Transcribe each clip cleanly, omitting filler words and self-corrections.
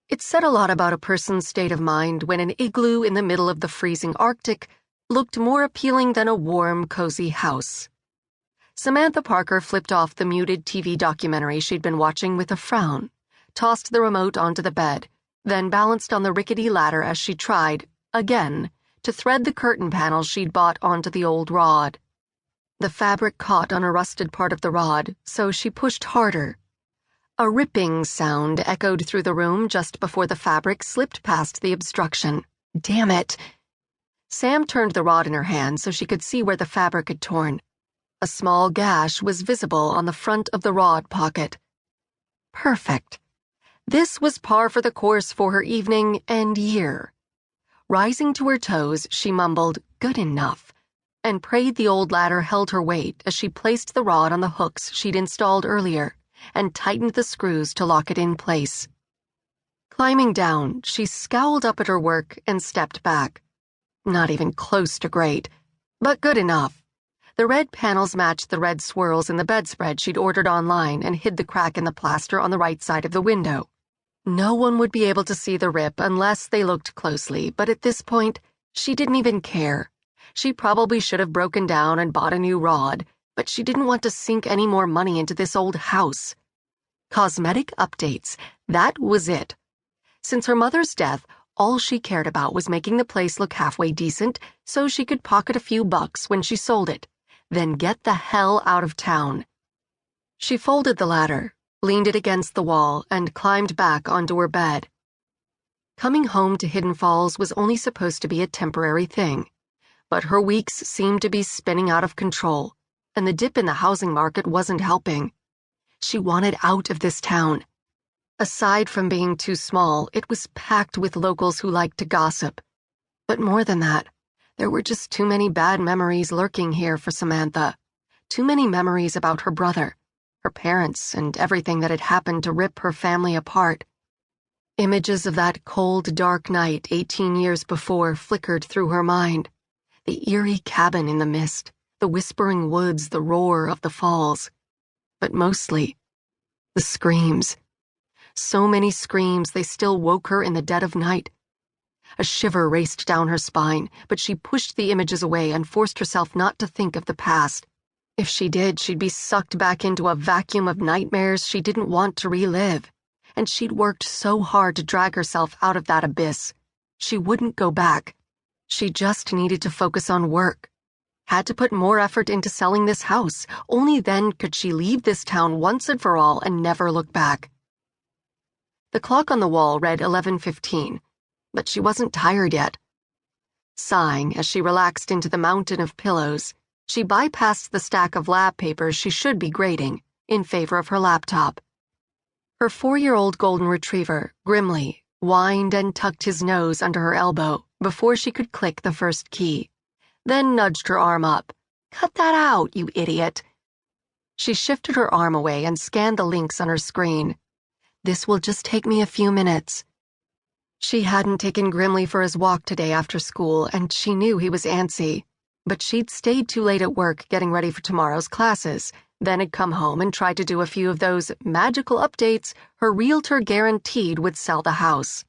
It said a lot about a person's state of mind when an igloo in the middle of the freezing Arctic looked more appealing than a warm, cozy house. Samantha Parker flipped off the muted TV documentary she'd been watching with a frown, tossed the remote onto the bed, then balanced on the rickety ladder as she tried, again, to thread the curtain panels she'd bought onto the old rod. The fabric caught on a rusted part of the rod, so she pushed harder. A ripping sound echoed through the room just before the fabric slipped past the obstruction. Damn it! Sam turned the rod in her hand so she could see where the fabric had torn. A small gash was visible on the front of the rod pocket. Perfect. This was par for the course for her evening and year. Rising to her toes, she mumbled, "Good enough," and prayed the old ladder held her weight as she placed the rod on the hooks she'd installed earlier and tightened the screws to lock it in place. Climbing down, she scowled up at her work and stepped back. Not even close to great, but good enough. The red panels matched the red swirls in the bedspread she'd ordered online and hid the crack in the plaster on the right side of the window. No one would be able to see the rip unless they looked closely, but at this point, she didn't even care. She probably should have broken down and bought a new rod, but she didn't want to sink any more money into this old house. Cosmetic updates, that was it. Since her mother's death, all she cared about was making the place look halfway decent so she could pocket a few bucks when she sold it, then get the hell out of town. She folded the ladder, leaned it against the wall, and climbed back onto her bed. Coming home to Hidden Falls was only supposed to be a temporary thing, but her weeks seemed to be spinning out of control, and the dip in the housing market wasn't helping. She wanted out of this town. Aside from being too small, it was packed with locals who liked to gossip. But more than that, there were just too many bad memories lurking here for Samantha. Too many memories about her brother, her parents, and everything that had happened to rip her family apart. Images of that cold, dark night 18 years before flickered through her mind. The eerie cabin in the mist, the whispering woods, the roar of the falls. But mostly, the screams. So many screams they still woke her in the dead of night. A shiver raced down her spine, but she pushed the images away and forced herself not to think of the past. If she did, she'd be sucked back into a vacuum of nightmares she didn't want to relive. And she'd worked so hard to drag herself out of that abyss. She wouldn't go back. She just needed to focus on work. Had to put more effort into selling this house. Only then could she leave this town once and for all and never look back. The clock on the wall read 11:15, but she wasn't tired yet. Sighing as she relaxed into the mountain of pillows, she bypassed the stack of lab papers she should be grading in favor of her laptop. Her 4-year-old golden retriever, Grimly, whined and tucked his nose under her elbow before she could click the first key, then nudged her arm up. "Cut that out, you idiot." She shifted her arm away and scanned the links on her screen. "This will just take me a few minutes." She hadn't taken Grimly for his walk today after school, and she knew he was antsy, but she'd stayed too late at work getting ready for tomorrow's classes, then had come home and tried to do a few of those magical updates her realtor guaranteed would sell the house.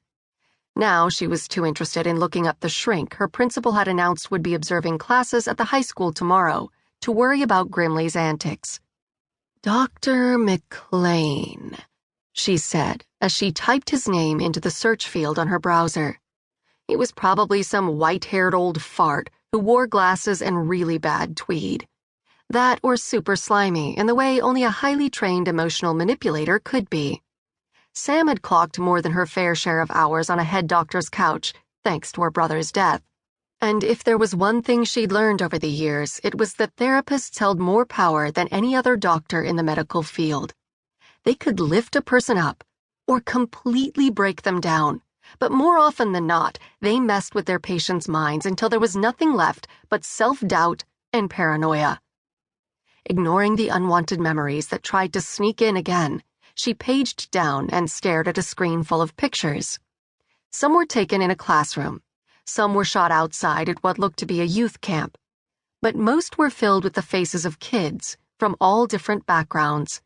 Now she was too interested in looking up the shrink her principal had announced would be observing classes at the high school tomorrow to worry about Grimly's antics. "Dr. McClane," she said as she typed his name into the search field on her browser. He was probably some white-haired old fart who wore glasses and really bad tweed. That or super slimy in the way only a highly trained emotional manipulator could be. Sam had clocked more than her fair share of hours on a head doctor's couch, thanks to her brother's death. And if there was one thing she'd learned over the years, it was that therapists held more power than any other doctor in the medical field. They could lift a person up or completely break them down, but more often than not, they messed with their patients' minds until there was nothing left but self-doubt and paranoia. Ignoring the unwanted memories that tried to sneak in again, she paged down and stared at a screen full of pictures. Some were taken in a classroom. Some were shot outside at what looked to be a youth camp. But most were filled with the faces of kids from all different backgrounds.